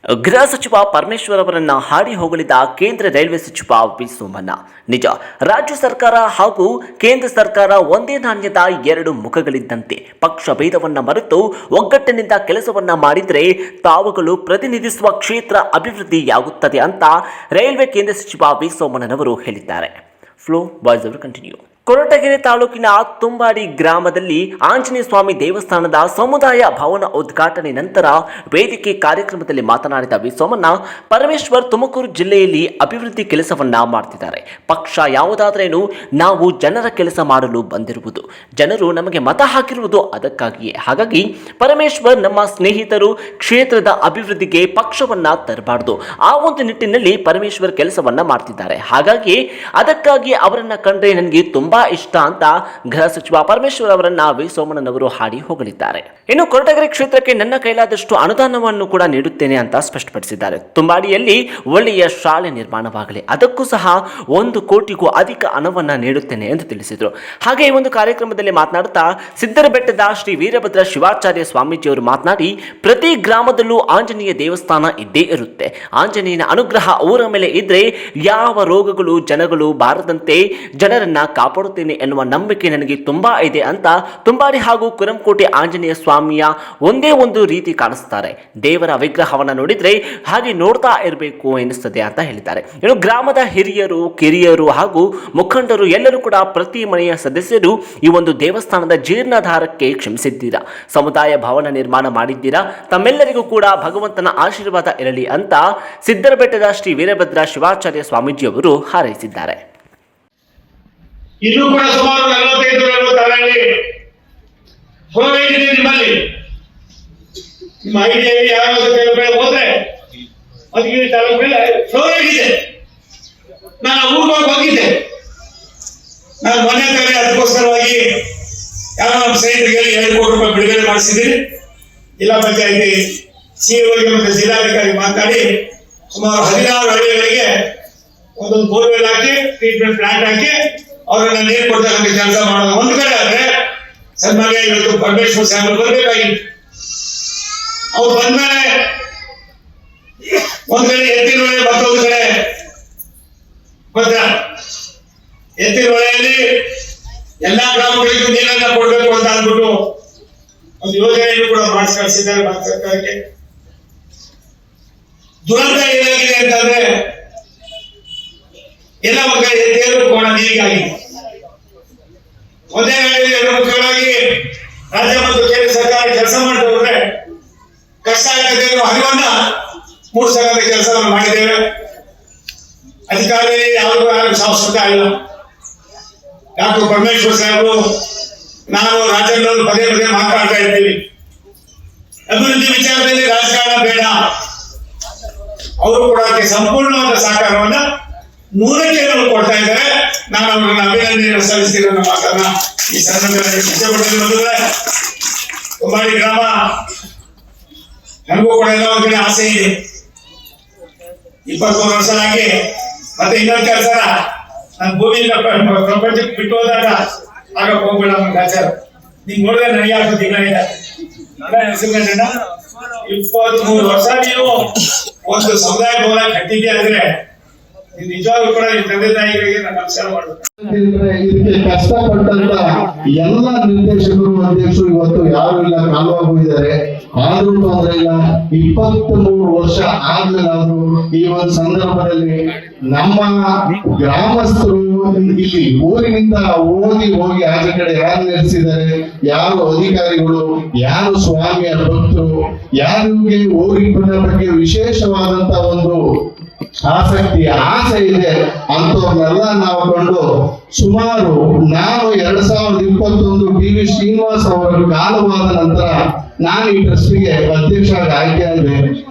ಗೃಹ ಸಚಿವ ಪರಮೇಶ್ವರ್ ಅವರನ್ನ ಹಾಡಿ ಹೊಗಳಿದ ಕೇಂದ್ರ ರೈಲ್ವೆ ಸಚಿವ ವಿ ಸೋಮಣ್ಣ. ನಿಜ, ರಾಜ್ಯ ಸರ್ಕಾರ ಹಾಗೂ ಕೇಂದ್ರ ಸರ್ಕಾರ ಒಂದೇ ನಾಣ್ಯದ ಎರಡು ಮುಖಗಳಿದ್ದಂತೆ. ಪಕ್ಷ ಭೇದವನ್ನ ಮರೆತು ಒಗ್ಗಟ್ಟಿನಿಂದ ಕೆಲಸವನ್ನ ಮಾಡಿದರೆ ತಾವುಗಳು ಪ್ರತಿನಿಧಿಸುವ ಕ್ಷೇತ್ರ ಅಭಿವೃದ್ಧಿಯಾಗುತ್ತದೆ ಅಂತ ರೈಲ್ವೆ ಕೇಂದ್ರ ಸಚಿವ ವಿ ಸೋಮಣ್ಣನವರು ಹೇಳಿದ್ದಾರೆ. Flow voice over continue. Koratagere ತಾಲೂಕಿನ ತುಂಬಾಡಿ ಗ್ರಾಮದಲ್ಲಿ ಆಂಜನೇಯ ಸ್ವಾಮಿ ದೇವಸ್ಥಾನದ ಸಮುದಾಯ ಭವನ ಉದ್ಘಾಟನೆ ನಂತರ ವೇದಿಕೆ ಕಾರ್ಯಕ್ರಮದಲ್ಲಿ ಮಾತನಾಡಿದ ವಿ ಸೋಮಣ್ಣ, ಪರಮೇಶ್ವರ್ ತುಮಕೂರು ಜಿಲ್ಲೆಯಲ್ಲಿ ಅಭಿವೃದ್ಧಿ ಕೆಲಸವನ್ನ ಮಾಡ್ತಿದ್ದಾರೆ. ಪಕ್ಷ ಯಾವುದಾದ್ರೇನು, ನಾವು ಜನರ ಕೆಲಸ ಮಾಡಲು ಬಂದಿರುವುದು. ಜನರು ನಮಗೆ ಮತ ಹಾಕಿರುವುದು ಅದಕ್ಕಾಗಿಯೇ. ಹಾಗಾಗಿ ಪರಮೇಶ್ವರ್ ನಮ್ಮ ಸ್ನೇಹಿತರು, ಕ್ಷೇತ್ರದ ಅಭಿವೃದ್ಧಿಗೆ ಪಕ್ಷವನ್ನ ತರಬಾರದು. ಆ ಒಂದು ನಿಟ್ಟಿನಲ್ಲಿ ಪರಮೇಶ್ವರ್ ಕೆಲಸವನ್ನ ಮಾಡ್ತಿದ್ದಾರೆ. ಹಾಗಾಗಿ ಅದಕ್ಕಾಗಿ ಅವರನ್ನ ಕಂಡ್ರೆ ನನಗೆ ತುಂಬಾ ಇಷ್ಟ ಅಂತ ಗೃಹ ಸಚಿವ ಪರಮೇಶ್ವರ್ ಅವರನ್ನ ವಿ ಸೋಮಣ್ಣನವರು ಹಾಡಿ ಹೊಗಳಿದ್ದಾರೆ. ಇನ್ನು ಕೊರಟಗೆರೆ ಕ್ಷೇತ್ರಕ್ಕೆ ನನ್ನ ಕೈಲಾದಷ್ಟು ಅನುದಾನವನ್ನು ಕೂಡ ನೀಡುತ್ತೇನೆ ಅಂತ ಸ್ಪಷ್ಟಪಡಿಸಿದ್ದಾರೆ. ತುಂಬಾಡಿಯಲ್ಲಿ ಒಳ್ಳೆಯ ಶಾಲೆ ನಿರ್ಮಾಣವಾಗಲಿ, ಅದಕ್ಕೂ ಸಹ 1 ಕೋಟಿಗೂ ಅಧಿಕ ಹಣವನ್ನ ನೀಡುತ್ತೇನೆ ಎಂದು ತಿಳಿಸಿದರು. ಹಾಗೆ ಈ ಒಂದು ಕಾರ್ಯಕ್ರಮದಲ್ಲಿ ಮಾತನಾಡುತ್ತಾ ಸಿದ್ದರಬೆಟ್ಟದ ಶ್ರೀ ವೀರಭದ್ರ ಶಿವಾಚಾರ್ಯ ಸ್ವಾಮೀಜಿಯವರು ಮಾತನಾಡಿ, ಪ್ರತಿ ಗ್ರಾಮದಲ್ಲೂ ಆಂಜನೇಯ ದೇವಸ್ಥಾನ ಇದ್ದೇ ಇರುತ್ತೆ. ಆಂಜನೇಯನ ಅನುಗ್ರಹ ಊರ ಮೇಲೆ ಇದ್ರೆ ಯಾವ ರೋಗಗಳು ಜನಗಳು ಬಾರದಂತೆ ಜನರನ್ನ ಕಾಪಾಡುತ್ತೇನೆ ಎನ್ನುವ ನಂಬಿಕೆ ನನಗೆ ತುಂಬಾ ಇದೆ ಅಂತ ತುಂಬಾಡಿ ಹಾಗೂ ಕುರಂಕೋಟೆ ಆಂಜನೇಯ ಸ್ವಾಮಿಯ ಒಂದೇ ಒಂದು ರೀತಿ ಕಾಣಿಸ್ತಾರೆ. ದೇವರ ವಿಗ್ರಹವನ್ನ ನೋಡಿದ್ರೆ ಹಾಗೆ ನೋಡ್ತಾ ಇರಬೇಕು ಎನಿಸ್ತದೆ ಅಂತ ಹೇಳಿದ್ದಾರೆ. ಇನ್ನು ಗ್ರಾಮದ ಹಿರಿಯರು, ಕಿರಿಯರು ಹಾಗೂ ಮುಖಂಡರು ಎಲ್ಲರೂ ಕೂಡ ಪ್ರತಿ ಮನೆಯ ಸದಸ್ಯರು ಈ ಒಂದು ದೇವಸ್ಥಾನದ ಜೀರ್ಣಾಧಾರಕ್ಕೆ ಕ್ಷಮಿಸಿದ್ದೀರಾ, ಸಮುದಾಯ ಭವನ ನಿರ್ಮಾಣ ಮಾಡಿದ್ದೀರಾ. ತಮ್ಮೆಲ್ಲರಿಗೂ ಕೂಡ ಭಗವಂತನ ಆಶೀರ್ವಾದ ಇರಲಿ ಅಂತ ಸಿದ್ದರಬೆಟ್ಟದ ಶ್ರೀ ವೀರಭದ್ರ ಶಿವಾಚಾರ್ಯ ಸ್ವಾಮೀಜಿಯವರು ಹಾರೈಸಿದ್ದಾರೆ. ಇನ್ನೂ ಕೂಡ ಸುಮಾರು 45-46 ಹೋರಾಡಿದೆ ನಿಮ್ಮಲ್ಲಿ. ನಿಮ್ಮ ಐಡಿಯಲ್ಲಿ ಯಾವ್ಯಾವ ಹೋದ್ರೆ ಮಧುಗಿರಿ ತಾಲೂಕಿನಲ್ಲಿ ಹೋರಾಡಿದೆ. ನಾನು ಊರಿಗೆ ಹೋಗಿದ್ದೆ. ನಾನು ಮನೆ ಕಡೆ ಅದಕ್ಕೋಸ್ಕರವಾಗಿ ಯಾರೋ ನಮ್ಮ ಸ್ನೇಹಿತರಿಗೆ 2 ಕೋಟಿ ರೂಪಾಯಿ ಬಿಡುಗಡೆ ಮಾಡಿಸಿದ್ದೀನಿ. ಜಿಲ್ಲಾ ಪಂಚಾಯತಿ ಸಿಇಒಗೆ ಮತ್ತು ಜಿಲ್ಲಾಧಿಕಾರಿ ಮಾತಾಡಿ ಸುಮಾರು 16 ಹಳ್ಳಿಗಳಿಗೆ ಒಂದೊಂದು ಬೋರ್ವೆಲ್ ಹಾಕಿ, ಟ್ರೀಟ್ಮೆಂಟ್ ಪ್ಲಾಂಟ್ ಹಾಕಿ ಅವರನ್ನ ನೀರು ಕೊಡ್ತಕ್ಕಂಥ ಕೆಲಸ ಮಾಡೋದು ಒಂದು ಕಡೆ ಆದ್ರೆ, ಸನ್ಮಾನ್ಯ ಇವತ್ತು ಪರಮೇಶ್ವರ್ ಸಾಹೇಬರು ಬರ್ಬೇಕಾಗಿತ್ತು. ಅವ್ರು ಬಂದ್ಮೇಲೆ ಒಂದ್ ಕಡೆ ಎತ್ತಿನ ಹೊಳೆ, ಮತ್ತೊಂದು ಕಡೆ ಭದ್ರ. ಎತ್ತಿನ ಹೊಳೆಯಲ್ಲಿ ಎಲ್ಲಾ ಗ್ರಾಮಗಳಿಗೂ ನೀರನ್ನ ಕೊಡ್ಬೇಕು ಅಂತ ಅಂದ್ಬಿಟ್ಟು ಒಂದು ಯೋಜನೆಯನ್ನು ಕೂಡ ಮಾಡಿಸಿ ಕಳಿಸಿದ್ದಾರೆ ಭಾರತ ಸರ್ಕಾರಕ್ಕೆ. ದುರಂತ ಏನಾಗಿದೆ ಅಂತಂದ್ರೆ, ಎಲ್ಲ ಒಂದು ಕಡೆ ಎತ್ತೇರು ಕೋಣ ನೀರಿಗಾಗಿ ಒಂದೇ ವೇಳೆಯಲ್ಲಿ 2 ಮುಖ್ಯವಾಗಿ ರಾಜ್ಯ ಮತ್ತು ಕೇಂದ್ರ ಸರ್ಕಾರ ಕೆಲಸ ಮಾಡ್ತಾ ಹೋದ್ರೆ ಕಷ್ಟ ಆಗ್ತದೆ ಅನ್ನೋ ಅರಿವನ್ನ ಮೂಡಿಸತಕ್ಕಂಥ ಕೆಲಸವನ್ನು ಮಾಡಿದ್ದೇವೆ. ಅಧಿಕಾರಿಯಲ್ಲಿ ಯಾರಿಗೂ ಶಾಶ್ವತ ಇಲ್ಲ. ಡಾಕ್ಟರ್ ಪರಮೇಶ್ವರ್ ಸಾಹೇಬರು, ನಾವು ರಾಜ್ಯದಲ್ಲಿ ಪದೇ ಪದೇ ಮಾತನಾಡ್ತಾ ಇರ್ತೀವಿ, ಅಭಿವೃದ್ಧಿ ವಿಚಾರದಲ್ಲಿ ರಾಜಕಾರಣ ಬೇಡ. ಅವರು ಕೂಡ ಅದಕ್ಕೆ ಸಂಪೂರ್ಣವಾದ ಸಹಕಾರವನ್ನ 100ಕ್ಕೆ ಕೊಡ್ತಾ ಇದ್ದಾರೆ. ನಾನು ಅವರನ್ನು ಅಭಿನಂದನೆಯನ್ನು ಸಲ್ಲಿಸ್ತೀನಿ ಅನ್ನೋ ಮಾತನ್ನ ಈ ಸಂದರ್ಭದಲ್ಲಿ ಇಷ್ಟಪಟ್ಟಿರುವುದಿಲ್ಲ. ತುಂಬಾಡಿ ಗ್ರಾಮ ನನಗೂ ಕೂಡ ಎಲ್ಲ ಒಂದ್ ಕಡೆ ಆಸೆ ಇದೆ. 23 ವರ್ಷ ಆಗಿ ಮತ್ತೆ ಇನ್ನೊಂದು ಕೆಲಸ, ನಾನು ಭೂಮಿಯಿಂದ ಪ್ರಪಂಚಕ್ಕೆ ಬಿಟ್ಟು ಹೋದಾಗ ಆಗ ಹೋಗ್ಬೇಡ ನಮ್ಮ ಆಚಾರ. ನೀನ್ ನೋಡಿದ್ರೆ ನನಗೆ ಯಾಕೆ ದಿನ ಇದೆ. 23 ವರ್ಷ ನೀವು ಒಂದು ಸಮುದಾಯ ಭವನ ಕಟ್ಟಿದ್ದೆ ಆದ್ರೆ ನಿಜವಾಗ್ಲೂ ಕೂಡ ಈ ತಂದೆ ತಾಯಿಗಳಿಗೆ ನಾನು ನಮಸ್ಕಾರ ಮಾಡ್ಬೇಕು. ಇದಕ್ಕೆ ಕಷ್ಟಪಟ್ಟಂತ ಎಲ್ಲ ನಿರ್ದೇಶಕರು, ಅಧ್ಯಕ್ಷರು ಇವತ್ತು ಯಾರು ಇಲ್ಲ, ಕಾಲವಾಗೋಗಿದ್ದಾರೆ. ಆದ್ರೂ ತೊಂದ್ರೆ ಇಲ್ಲ. 23 ವರ್ಷ ಆದ್ಮೇಲಾದ್ರೂ ಈ ಒಂದು ಸಂದರ್ಭದಲ್ಲಿ ನಮ್ಮ ಗ್ರಾಮಸ್ಥರು ಇಲ್ಲಿ ಊರಿನಿಂದ ಹೋಗಿ ಆಚೆ ಕಡೆ ಯಾರು ನೆಲೆಸಿದ್ದಾರೆ, ಯಾರು ಅಧಿಕಾರಿಗಳು, ಯಾರು ಸ್ವಾಮಿಯ ಭಕ್ತರು, ಯಾರಿಗೆ ಊರಿನ ಬಗ್ಗೆ ವಿಶೇಷವಾದಂತ ಒಂದು ಆಸಕ್ತಿ, ಆಸೆ ಇದೆ ಅಂತವ್ರನ್ನೆಲ್ಲ ನಾವು ಕಂಡು ಸುಮಾರು ನಾನು 2021 ಡಿ ವಿ ಶ್ರೀನಿವಾಸ್ ಅವರ ಕಾಲವಾದ ನಂತರ ನಾನು ಈ ಟ್ರಸ್ಟ್ಗೆ ಅಧ್ಯಕ್ಷ ಆಯ್ಕೆ ಆಗಿದೆ.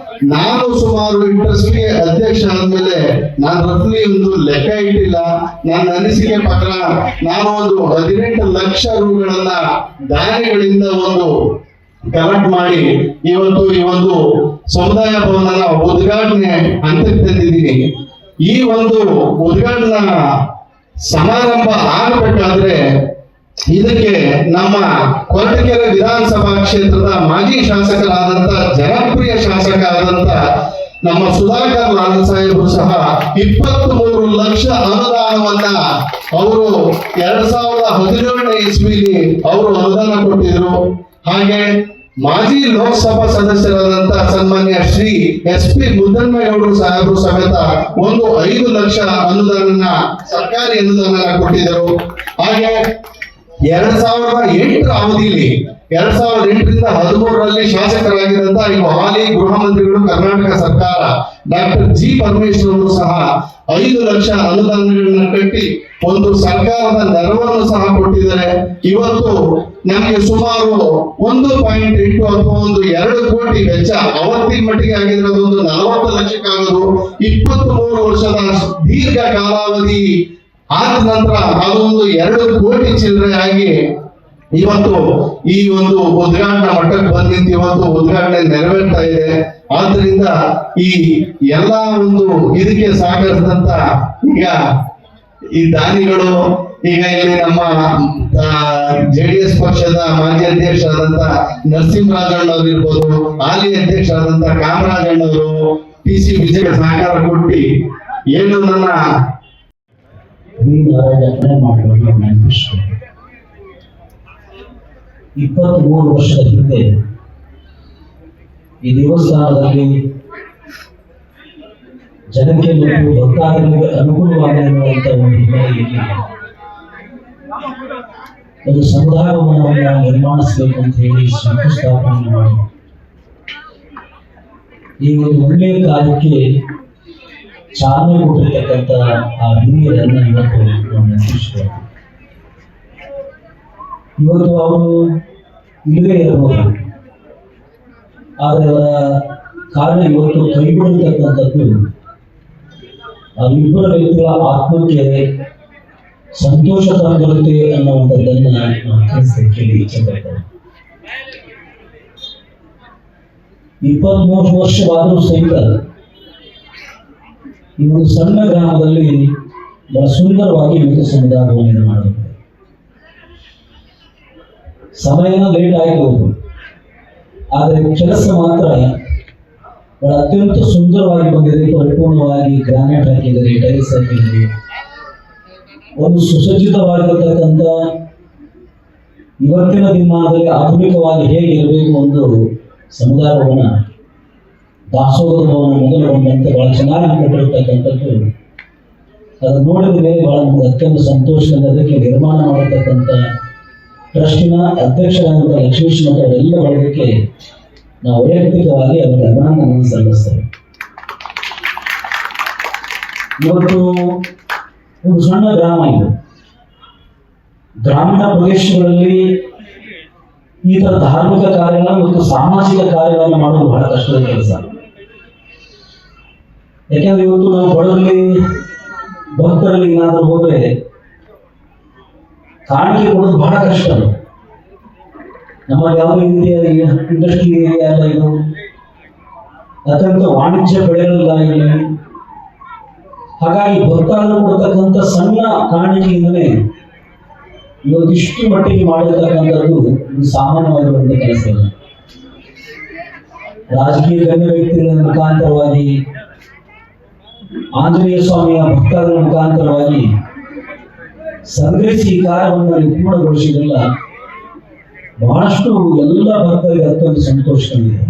ನಾನು ಸುಮಾರು ಈ ಟ್ರಸ್ಟ್ಗೆ ಅಧ್ಯಕ್ಷ ಆದ್ಮೇಲೆ ನಾನು ರಫ್ಲಿ ಒಂದು ಲೆಕ್ಕ ಇಟ್ಟಿಲ್ಲ. ನನ್ನ ಅನಿಸಿಕೆ ಪ್ರಕಾರ ನಾನು ಒಂದು 18 ಲಕ್ಷ ರೂಗಳನ್ನ ದಾನಿಗಳಿಂದ ಒಂದು ಕಲೆಕ್ಟ್ ಮಾಡಿ ಇವತ್ತು ಈ ಒಂದು ಸಮುದಾಯ ಭವನದ ಉದ್ಘಾಟನೆ ಹಂತಕ್ಕೆ ತಂದಿದ್ದೀನಿ. ಈ ಒಂದು ಉದ್ಘಾಟನಾ ಸಮಾರಂಭ ಆಗಬೇಕಾದ್ರೆ ಇದಕ್ಕೆ ನಮ್ಮ ಕೊರಟಗೆರೆ ವಿಧಾನಸಭಾ ಕ್ಷೇತ್ರದ ಮಾಜಿ ಶಾಸಕರಾದಂತ, ಜನಪ್ರಿಯ ಶಾಸಕ ಆದಂತ ನಮ್ಮ ಸುಧಾಕರ್ ಲಾಲ್ ಸಾಹೇಬರು ಸಹ 23 ಲಕ್ಷ ಅನುದಾನವನ್ನ ಅವರು 2017ನೇ ಇಸ್ವಿಲಿ ಅವರು ಅನುದಾನ ಕೊಟ್ಟಿದ್ರು. ಹಾಗೆ ಮಾಜಿ ಲೋಕಸಭಾ ಸದಸ್ಯರಾದಂತ ಸನ್ಮಾನ್ಯ ಶ್ರೀ SP ಮುದ್ದನ್ಮೇಗೌಡರು ಸಾಹೇಬರು ಸಮೇತ 5 ಲಕ್ಷ ಅನುದಾನ ಸರ್ಕಾರಿ ಅನುದಾನ ಕೊಟ್ಟಿದ್ದರು. ಹಾಗೆ 2008 ಅವಧಿಯಲ್ಲಿ 2008ರಿಂದ 2013ರಲ್ಲಿ ಶಾಸಕರಾಗಿದ್ದಂತ ಈಗ ಹಾಲಿ ಗೃಹ ಮಂತ್ರಿಗಳು ಕರ್ನಾಟಕ ಸರ್ಕಾರ ಡಾಕ್ಟರ್ G. ಪರಮೇಶ್ವರ್ ಅವರು ಸಹ 5 ಲಕ್ಷ ಅನುದಾನಗಳನ್ನ ಕಟ್ಟಿ ಒಂದು ಸರ್ಕಾರದ ನೆರವನ್ನು ಸಹ ಕೊಟ್ಟಿದ್ದಾರೆ. ಇವತ್ತು ನಮಗೆ ಸುಮಾರು 1.8 ಅಥವಾ 2 ಕೋಟಿ ವೆಚ್ಚ ಅವತ್ತಿನ ಮಟ್ಟಿಗೆ ಆಗಿರೋದು 40 ಲಕ್ಷಕ್ಕಾಗೋದು 23 ವರ್ಷದ ದೀರ್ಘ ಕಾಲಾವಧಿ ಆದ ನಂತರ ಅದು 2 ಕೋಟಿ ಚಿಲ್ಲರೆ ಆಗಿ ಇವತ್ತು ಈ ಒಂದು ಉದ್ಘಾಟನಾ ಮಟ್ಟಕ್ಕೆ ಬಂದಿದ್ದು ಇವತ್ತು ಉದ್ಘಾಟನೆ ನೆರವೇರ್ತಾ ಇದೆ. ಆದ್ರಿಂದ ಈ ಎಲ್ಲಾ ಇದಕ್ಕೆ ಸಹಕರಿಸಿದಂತ ಈಗ ಈ ದಾನಿಗಳು, ಈಗ ಇಲ್ಲಿ ನಮ್ಮ JDS ಪಕ್ಷದ ಮಾಜಿ ಅಧ್ಯಕ್ಷರಾದಂತ ನರಸಿಂಹರಾಜಣ್ಣವ್ರು ಇರ್ಬೋದು, ಹಾಲಿ ಅಧ್ಯಕ್ಷರಾದಂತ ಕಾಮರಾಜಣ್ಣವರು, TC ವಿಜಯ ಸಹಕಾರ ಕೊಟ್ಟಿ ಏನು ನನ್ನ ಮಾಡಿಕೊಂಡು ನೆನಪಿಸ್ತಾರೆ. 23 ವರ್ಷದ ಹಿಂದೆ ಈ ದೇವಸ್ಥಾನದಲ್ಲಿ ಜನಕ್ಕೆ ಮತ್ತು ಭಕ್ತಾದಿಗಳಿಗೆ ಅನುಕೂಲವಾಗಿರುವಂತ ಒಂದು ಹಿನ್ನೆಲೆಯಲ್ಲಿ ಒಂದು ಸಮುದಾಯ ಭವನವನ್ನು ನಿರ್ಮಾಣಿಸಬೇಕು ಅಂತ ಹೇಳಿ ಶಂಕುಸ್ಥಾಪನೆ ಮಾಡಿ ಈ ಒಂದು ಒಳ್ಳೆಯ ಕಾರ್ಯಕ್ಕೆ ಚಾಲನೆ ಕೊಟ್ಟಿರ್ತಕ್ಕಂಥ ಆ ಹಿರಿಯರನ್ನ ಇವತ್ತು ನಾವು ನೆನಪಿಸ್ತಾರೆ. ಇವತ್ತು ಅವರು ಇಲ್ಲವೇ ಇರಬಹುದು, ಆದರೆ ಅವರ ಕಾರ್ಯ ಇವತ್ತು ಕೈಗೊಳ್ಳತಕ್ಕಂಥದ್ದು ಆ ಇಬ್ಬರ ವ್ಯಕ್ತಿಗಳ ಆತ್ಮಕ್ಕೆ ಸಂತೋಷ ತಂದಿರುತ್ತೆ ಅನ್ನುವಂಥದ್ದನ್ನ ನಾವು ತಿಳಿಸಲಿಕ್ಕೆ ಇಚ್ಛೆ ಪಡ್ತೇವೆ. 23 ವರ್ಷವಾದರೂ ಸಹಿತ ಈ ಒಂದು ಸಣ್ಣ ಗ್ರಾಮದಲ್ಲಿ ಬಹಳ ಸುಂದರವಾಗಿ ಯುವಕ ಸಮುದಾಯವನ್ನು ನಿರ್ಮಾಣ ಮಾಡಿದೆ. ಸಮಯನ ಲೇಟ್ ಆಗಿರ್ಬೋದು, ಆದರೆ ಕೆಲಸ ಮಾತ್ರ ಬಹಳ ಅತ್ಯಂತ ಸುಂದರವಾಗಿ ಬಂದಿದೆ. ಪರಿಪೂರ್ಣವಾಗಿ ಗ್ರಾನೈಟ್ ಹಾಕಿದರೆ, ಟೈಲ್ಸ್ ಹಾಕಿದರೆ, ಒಂದು ಸುಸಜ್ಜಿತವಾಗಿರತಕ್ಕಂಥ ಇವತ್ತಿನ ದಿನಮಾನದಲ್ಲಿ ಆಧುನಿಕವಾಗಿ ಹೇಗೆ ಇರಬೇಕು ಒಂದು ಸಮುದಾಯ ಭವನ, ದಾಸೋಹದ ಭವನ ಮೊದಲು ಬಂದಂತೆ ಬಹಳ ಚೆನ್ನಾಗಿ ಕಟ್ಟಿರ್ತಕ್ಕಂಥದ್ದು. ಅದನ್ನು ನೋಡಿದ ಮೇಲೆ ಬಹಳ ನಮಗೆ ಅತ್ಯಂತ ಸಂತೋಷದಿಂದ ಅದಕ್ಕೆ ನಿರ್ಮಾಣ ಮಾಡಿರ್ತಕ್ಕಂಥ ಟ್ರಸ್ಟಿನ ಅಧ್ಯಕ್ಷರಾದಂಥ ಲಕ್ಷ್ಮೀಶ್ ಮತ್ತು ಅವರೆಲ್ಲ ಬಳಗಕ್ಕೆ ನಾವು ವೈಯಕ್ತಿಕವಾಗಿ ಅವರಿಗೆ ಅಭಿನಂದನೆಯನ್ನು ಸಲ್ಲಿಸ್ತೇವೆ. ಇವತ್ತು ಒಂದು ಸಣ್ಣ ಗ್ರಾಮ ಇದು. ಗ್ರಾಮೀಣ ಪ್ರದೇಶಗಳಲ್ಲಿ ಈ ತರ ಧಾರ್ಮಿಕ ಕಾರ್ಯಗಳ ಮತ್ತು ಸಾಮಾಜಿಕ ಕಾರ್ಯಗಳನ್ನು ಮಾಡೋದು ಬಹಳ ಕಷ್ಟದ ಕೆಲಸ. ಯಾಕೆಂದ್ರೆ ಇವತ್ತು ನಾವು ಬಡವರಲ್ಲಿ ಭಕ್ತರಲ್ಲಿ ಏನಾದರೂ ಹೋದ್ರೆ ಕಾಣಿಕೆ ಕೊಡೋದು ಬಹಳ ಕಷ್ಟ. ನಮ್ಮಲ್ಲಿ ಯಾವುದೇ ರೀತಿಯ ಇಂಡಸ್ಟ್ರಿ ಏರಿಯಾ ಅಲ್ಲ ಇದು, ಅತ್ಯಂತ ವಾಣಿಜ್ಯ ಬೆಳೆಯಲ್ಲ ಇಲ್ಲಿ. ಹಾಗಾಗಿ ಭಕ್ತಾದರು ಕೊಡ್ತಕ್ಕಂಥ ಸಣ್ಣ ಕಾಣಿಕೆಯಿಂದಲೇ ಇವತ್ತಿಷ್ಟು ಮಟ್ಟಿಗೆ ಮಾಡಿರ್ತಕ್ಕಂಥದ್ದು ಇದು ಸಾಮಾನ್ಯವಾಗಿರುವಂಥ ಕೆಲಸ ಇಲ್ಲ. ರಾಜಕೀಯ ಗಣ್ಯ ವ್ಯಕ್ತಿಗಳ ಮುಖಾಂತರವಾಗಿ, ಆಂಜನೇಯ ಸ್ವಾಮಿಯ ಭಕ್ತಾದಿಗಳ ಮುಖಾಂತರವಾಗಿ ಸಂಗ್ರಹಿಸಿ ಈ ಕಾರ್ಯವನ್ನು ಪೂರ್ಣಗೊಳಿಸಿದಲ್ಲ ಬಹಳಷ್ಟು ಎಲ್ಲ ಭಕ್ತರಿಗೆ ಅತ್ಯಂತ ಸಂತೋಷ ತಂದಿದೆ.